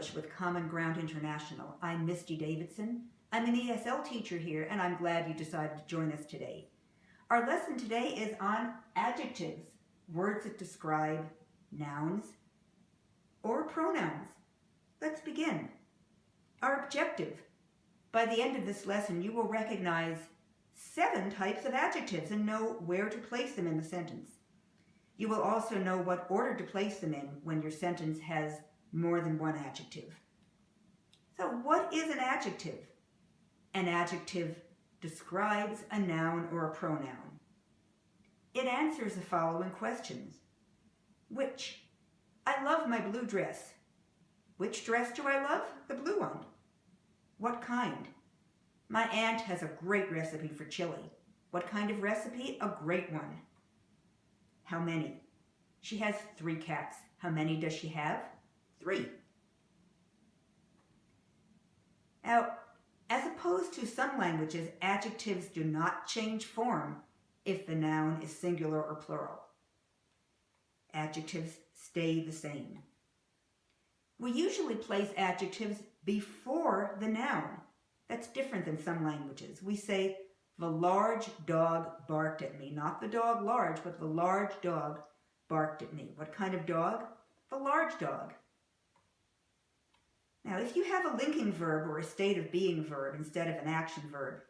English with Common Ground International. I'm Misty Davidson. I'm an ESL teacher here, and I'm glad you decided to join us today. Our lesson today is on adjectives, words that describe nouns or pronouns. Let's begin. Our objective. By the end of this lesson, you will recognize 7 types of adjectives and know where to place them in the sentence. You will also know what order to place them in when your sentence has more than one adjective. So what is an adjective? An adjective describes a noun or a pronoun. It answers the following questions. Which? I love my blue dress. Which dress do I love? The blue one. What kind? My aunt has a great recipe for chili. What kind of recipe? A great one. How many? She has 3 cats. How many does she have? 3. Now, as opposed to some languages, adjectives do not change form if the noun is singular or plural. Adjectives stay the same. We usually place adjectives before the noun. That's different than some languages. We say, the large dog barked at me. Not the dog large, but the large dog barked at me. What kind of dog? The large dog. Now, if you have a linking verb or a state of being verb instead of an action verb,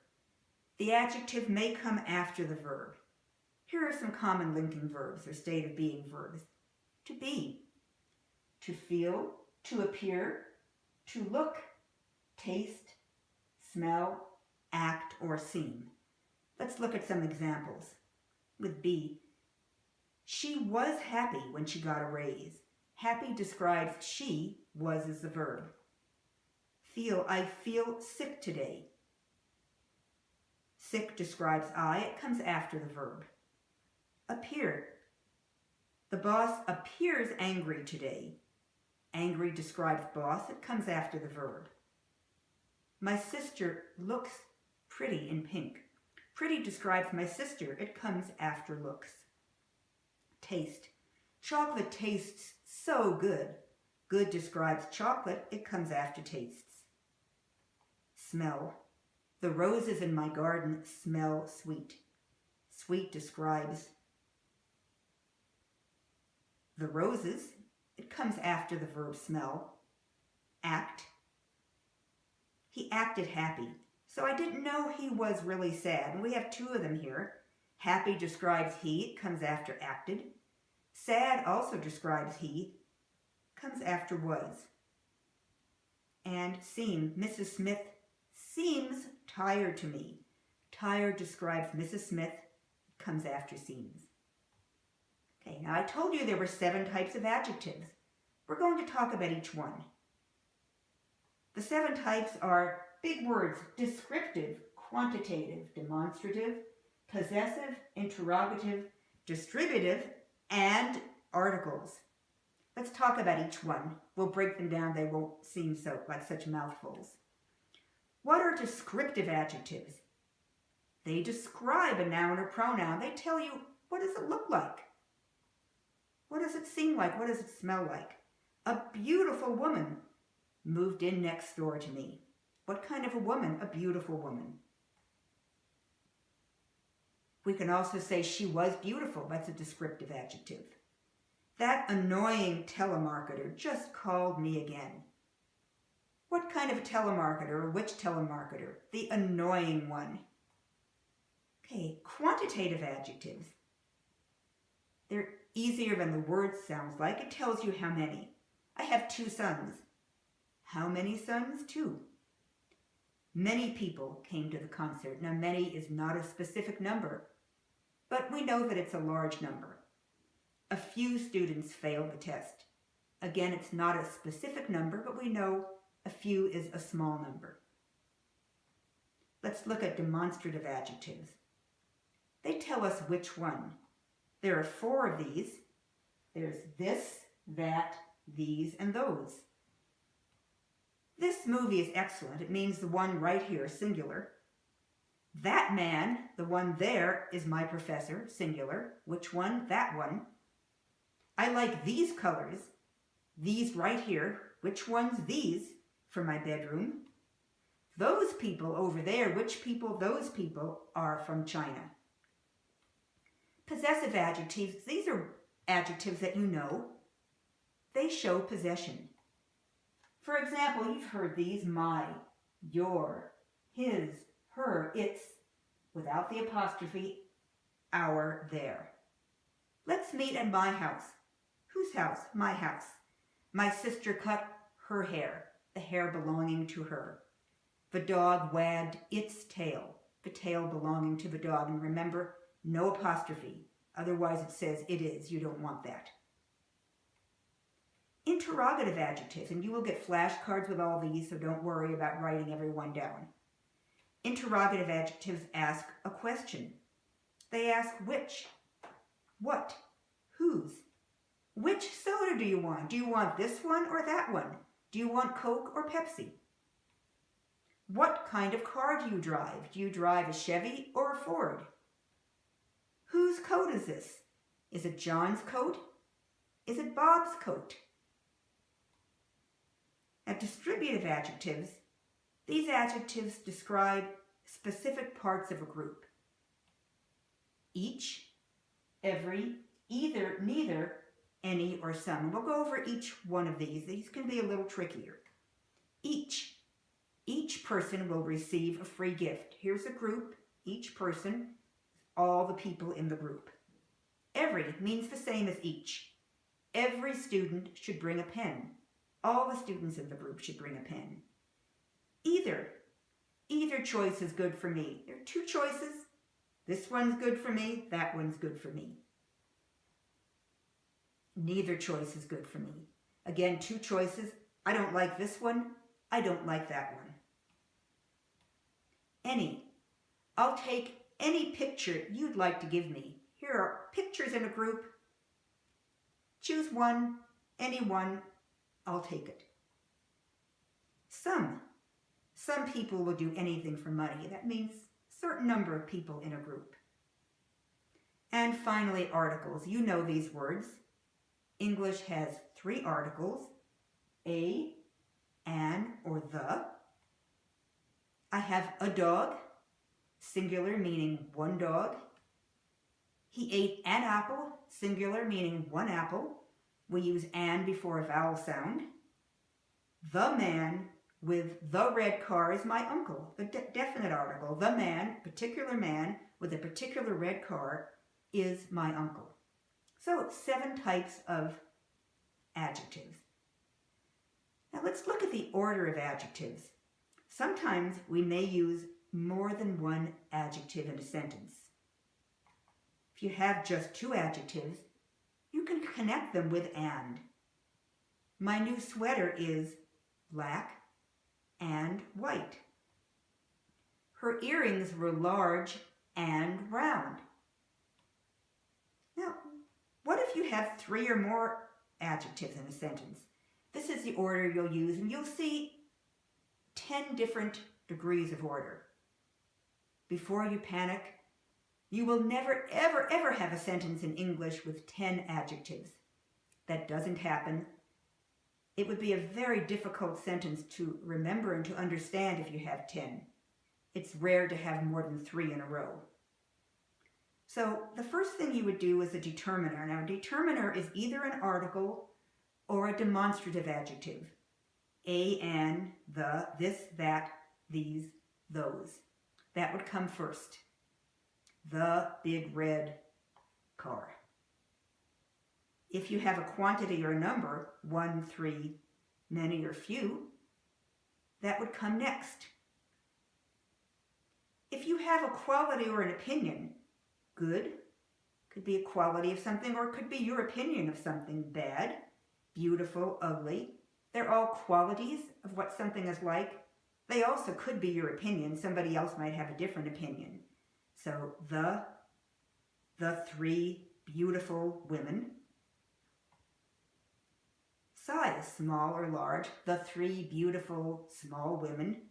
the adjective may come after the verb. Here are some common linking verbs or state of being verbs. To be, to feel, to appear, to look, taste, smell, act, or seem. Let's look at some examples. With be, she was happy when she got a raise. Happy describes she, was is the verb. Feel, I feel sick today. Sick describes I, it comes after the verb. Appear, the boss appears angry today. Angry describes boss, it comes after the verb. My sister looks pretty in pink. Pretty describes my sister, it comes after looks. Taste, chocolate tastes so good. Good describes chocolate, it comes after tastes. Smell, the roses in my garden smell sweet. Sweet describes the roses, it comes after the verb smell. Act, he acted happy. So I didn't know he was really sad. And we have 2 of them here. Happy describes he, it comes after acted. Sad also describes he, comes after was. And seem, Mrs. Smith seems tired to me. Tired describes Mrs. Smith, it comes after seems. Okay, now I told you there were 7 types of adjectives. We're going to talk about each one. The 7 types are big words: descriptive, quantitative, demonstrative, possessive, interrogative, distributive, and articles. Let's talk about each one. We'll break them down. They won't seem so like such mouthfuls. What are descriptive adjectives? They describe a noun or pronoun. They tell you, what does it look like? What does it seem like? What does it smell like? A beautiful woman moved in next door to me. What kind of a woman? A beautiful woman. We can also say she was beautiful. That's a descriptive adjective. That annoying telemarketer just called me again. What kind of a telemarketer or which telemarketer? The annoying one. Okay, quantitative adjectives. They're easier than the word sounds like. It tells you how many. I have 2 sons. How many sons? 2. Many people came to the concert. Now, many is not a specific number, but we know that it's a large number. A few students failed the test. Again, it's not a specific number, but we know a few is a small number. Let's look at demonstrative adjectives. They tell us which one. There are 4 of these. There's this, that, these, and those. This movie is excellent. It means the one right here, singular. That man, the one there, is my professor, singular. Which one? That one. I like these colors. These right here, which one's these for my bedroom? Those people over there, which people those people are from China? Possessive adjectives, these are adjectives that you know. They show possession. For example, you've heard these: my, your, his, her, its, without the apostrophe, our, their. Let's meet at my house. Whose house? My house. My sister cut her hair, the hair belonging to her. The dog wagged its tail, the tail belonging to the dog. And remember, no apostrophe. Otherwise it says it is. You don't want that. Interrogative adjectives, and you will get flashcards with all these, so don't worry about writing every one down. Interrogative adjectives ask a question. They ask which, what, whose. Which soda do you want? Do you want this one or that one? Do you want Coke or Pepsi? What kind of car do you drive? Do you drive a Chevy or a Ford? Whose coat is this? Is it John's coat? Is it Bob's coat? Now, distributive adjectives, these adjectives describe specific parts of a group. Each, every, either, neither, any, or some. We'll go over each one of these. These can be a little trickier. Each person will receive a free gift. Here's a group, each person, all the people in the group. Every means the same as each. Every student should bring a pen. All the students in the group should bring a pen. Either choice is good for me. There are two choices. This one's good for me, that one's good for me. Neither choice is good for me. Again, two choices. I don't like this one, I don't like that one. Any. I'll take any picture you'd like to give me. Here are pictures in a group. Choose one, any one, I'll take it. Some people will do anything for money. That means a certain number of people in a group. And finally, articles. You know these words. English has 3 articles: a, an, or the. I have a dog, singular, meaning one dog. He ate an apple, singular, meaning one apple. We use an before a vowel sound. The man with the red car is my uncle, the definite article. The man, particular man with a particular red car, is my uncle. So 7 types of adjectives. Now let's look at the order of adjectives. Sometimes we may use more than one adjective in a sentence. If you have just 2 adjectives, you can connect them with and. My new sweater is black and white. Her earrings were large and round. Now, what if you have 3 or more adjectives in a sentence? This is the order you'll use, and you'll see 10 different degrees of order. Before you panic, you will never, ever, ever have a sentence in English with 10 adjectives. That doesn't happen. It would be a very difficult sentence to remember and to understand if you have 10. It's rare to have more than 3 in a row. So the first thing you would do is a determiner. Now, a determiner is either an article or a demonstrative adjective. A, an, the, this, that, these, those. That would come first. The big red car. If you have a quantity or a number, 1, 3, many, or few, that would come next. If you have a quality or an opinion, good, could be a quality of something, or it could be your opinion of something. Bad, beautiful, ugly. They're all qualities of what something is like. They also could be your opinion. Somebody else might have a different opinion. So the 3 beautiful women. Size, small or large, the 3 beautiful small women.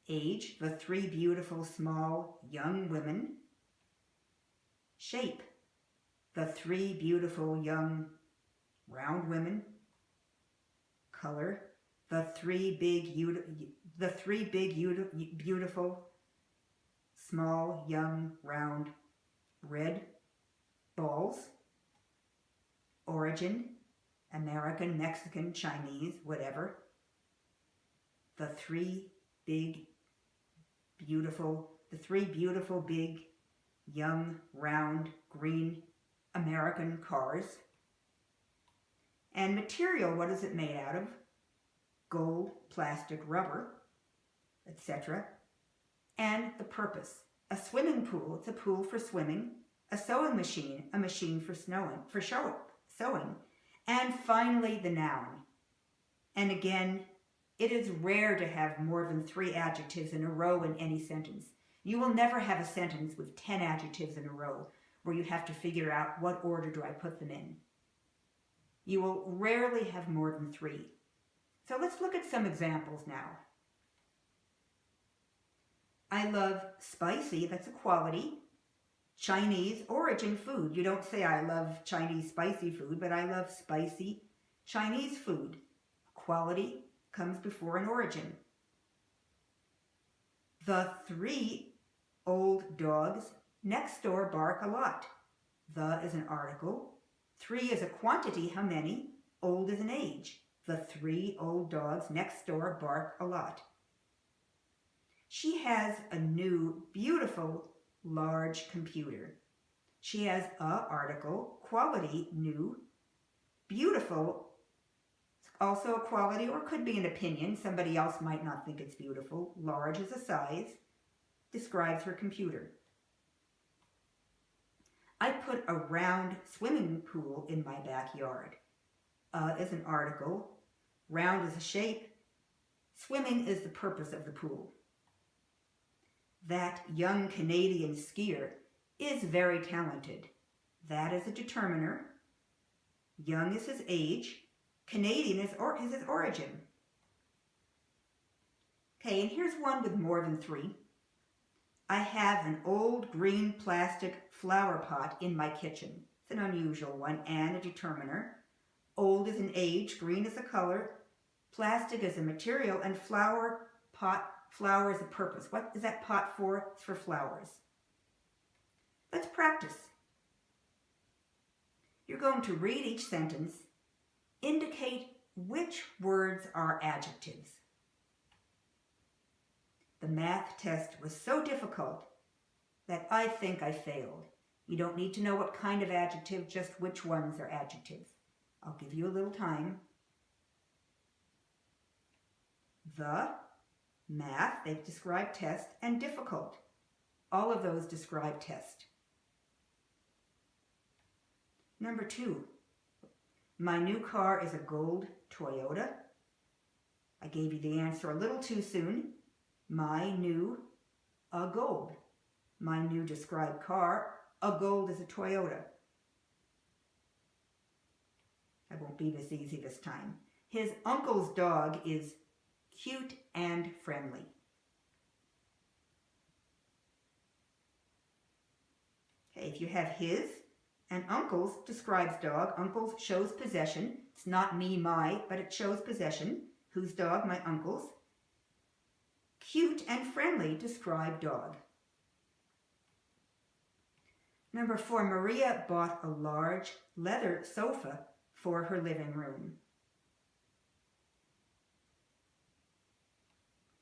Age, the 3 beautiful small young women. Shape, the 3 beautiful young round women. color. The three big, beautiful, small, young, round, red balls. Origin, American, Mexican, Chinese, whatever. The three beautiful, big, young, round, green American cars. And material, what is it made out of? Gold, plastic, rubber, etc. And the purpose. A swimming pool, it's a pool for swimming. A sewing machine, a machine for sewing. And finally, the noun. And again, it is rare to have more than 3 adjectives in a row in any sentence. You will never have a sentence with 10 adjectives in a row where you have to figure out what order do I put them in. You will rarely have more than 3. So let's look at some examples now. I love spicy, that's a quality. Chinese origin food. You don't say I love Chinese spicy food, but I love spicy Chinese food. Quality comes before an origin. The 3 old dogs next door bark a lot. The is an article. 3 is a quantity, how many? Old is an age. The 3 old dogs next door bark a lot. She has a new, beautiful, large computer. She has a article, quality, new, beautiful, also a quality or could be an opinion. Somebody else might not think it's beautiful. Large is a size, describes her computer. I put a round swimming pool in my backyard. Is an article. Round is a shape. Swimming is the purpose of the pool. That young Canadian skier is very talented. That is a determiner. Young is his age. Canadian is his origin. Okay, and here's one with more than 3. I have an old green plastic flower pot in my kitchen. It's an unusual one and a determiner. Old is an age, green is a color, plastic is a material, and flower is a purpose. What is that pot for? It's for flowers. Let's practice. You're going to read each sentence, indicate which words are adjectives. The math test was so difficult that I think I failed. You don't need to know what kind of adjective, just which ones are adjectives. I'll give you a little time. The, math, they've described test, and difficult. All of those describe test. Number 2, my new car is a gold Toyota. I gave you the answer a little too soon. My new, a gold. My new described car, a gold is a Toyota. I won't be this easy this time. His uncle's dog is cute and friendly. Okay, if you have his and uncle's describes dog. Uncle's shows possession. It's not me, my, but it shows possession. Whose dog? My uncle's. Cute and friendly describe dog. Number 4, Maria bought a large leather sofa for her living room.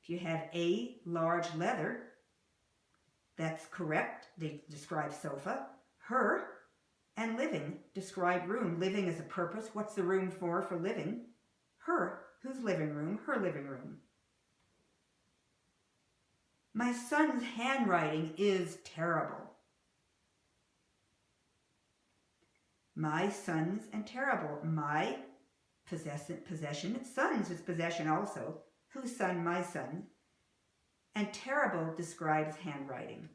If you have a large leather, that's correct. They describe sofa. Her and living describe room. Living is a purpose. What's the room for living? Her. Whose living room? Her living room. My son's handwriting is terrible. My son's and terrible. My possession. Son's is possession also. Whose son? My son. And terrible describes handwriting.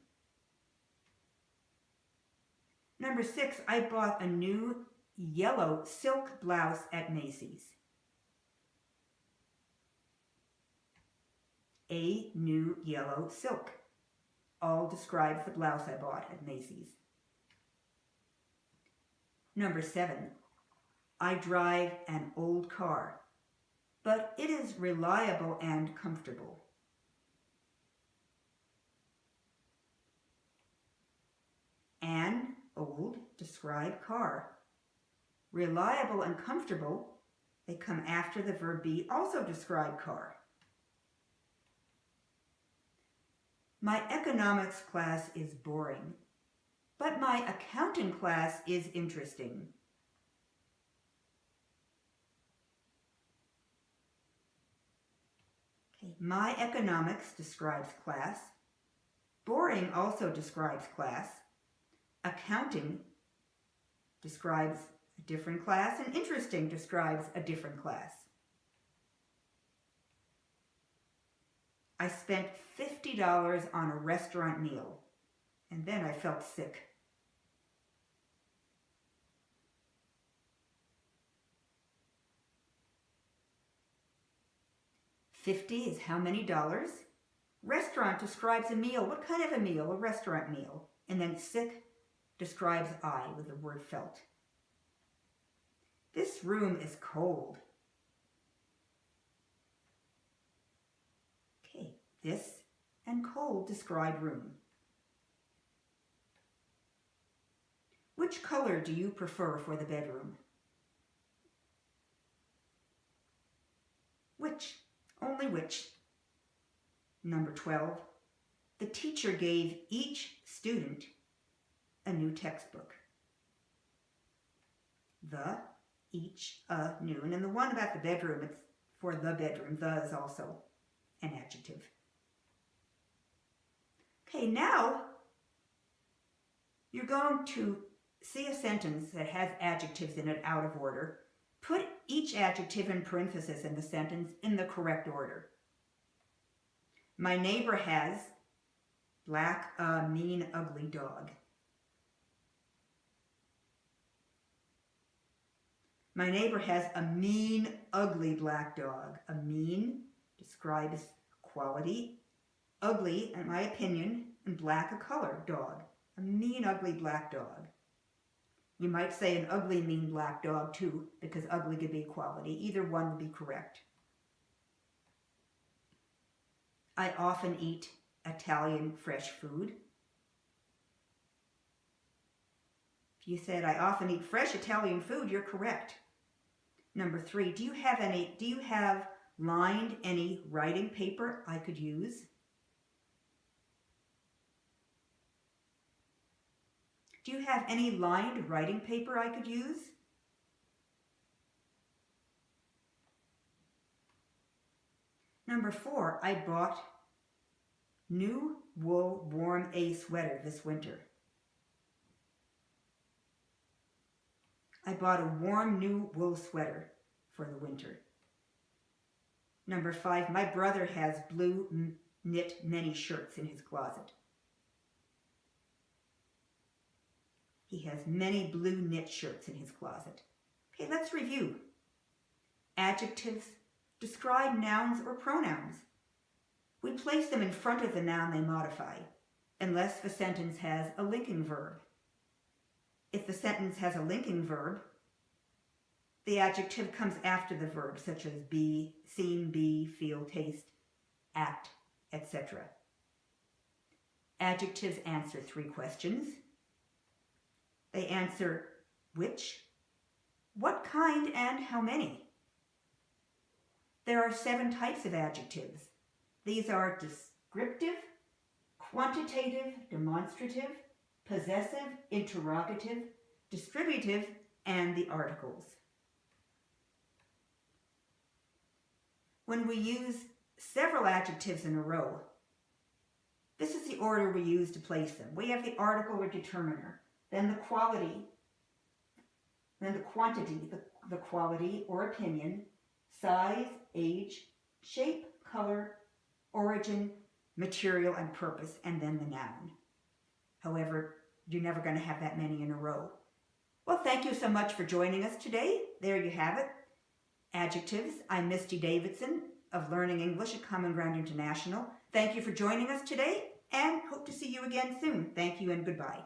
Number 6, I bought a new yellow silk blouse at Macy's. A new yellow silk. All describes the blouse I bought at Macy's. Number 7, I drive an old car. but it is reliable and comfortable. An old describe car. Reliable and comfortable, they come after the verb be, also describe car. My economics class is boring, but my accounting class is interesting. Okay. My economics describes class. Boring also describes class. Accounting describes a different class, and interesting describes a different class. I spent $50 on a restaurant meal, and then I felt sick. $50 is how many dollars? Restaurant describes a meal. What kind of a meal? A restaurant meal. And then sick describes I with the word felt. This room is cold. Okay, this and cold describe room. Which color do you prefer for the bedroom? Which? Only which? Number 12. The teacher gave each student a new textbook. The, each, a, new. And then the one about the bedroom, it's for the bedroom. The is also an adjective. Okay, now you're going to see a sentence that has adjectives in it out of order. Put each adjective in parentheses in the sentence in the correct order. My neighbor has black, mean, ugly dog. My neighbor has a mean, ugly black dog. A mean describes quality. Ugly, in my opinion, and black, a color, dog. A mean, ugly black dog. You might say an ugly, mean black dog too, because ugly could be quality. Either one would be correct. I often eat Italian fresh food. If you said I often eat fresh Italian food, you're correct. Number 3, do you have lined any writing paper I could use? Do you have any lined writing paper I could use? Number 4, I bought new wool warm A sweater this winter. I bought a warm new wool sweater for the winter. Number 5, my brother has blue knit many shirts in his closet. He has many blue knit shirts in his closet. Okay, let's review. Adjectives describe nouns or pronouns. We place them in front of the noun they modify, unless the sentence has a linking verb. If the sentence has a linking verb, the adjective comes after the verb, such as be, seem, be, feel, taste, act, etc. Adjectives answer 3 questions. They answer which, what kind, and how many. There are 7 types of adjectives. These are descriptive, quantitative, demonstrative, possessive, interrogative, distributive, and the articles. When we use several adjectives in a row, this is the order we use to place them. We have the article or determiner, then the quality, then the quantity, the quality or opinion, size, age, shape, color, origin, material, and purpose, and then the noun. However, you're never going to have that many in a row. Well, thank you so much for joining us today. There you have it. Adjectives. I'm Misty Davidson of Learning English at Common Ground International. Thank you for joining us today, and hope to see you again soon. Thank you and goodbye.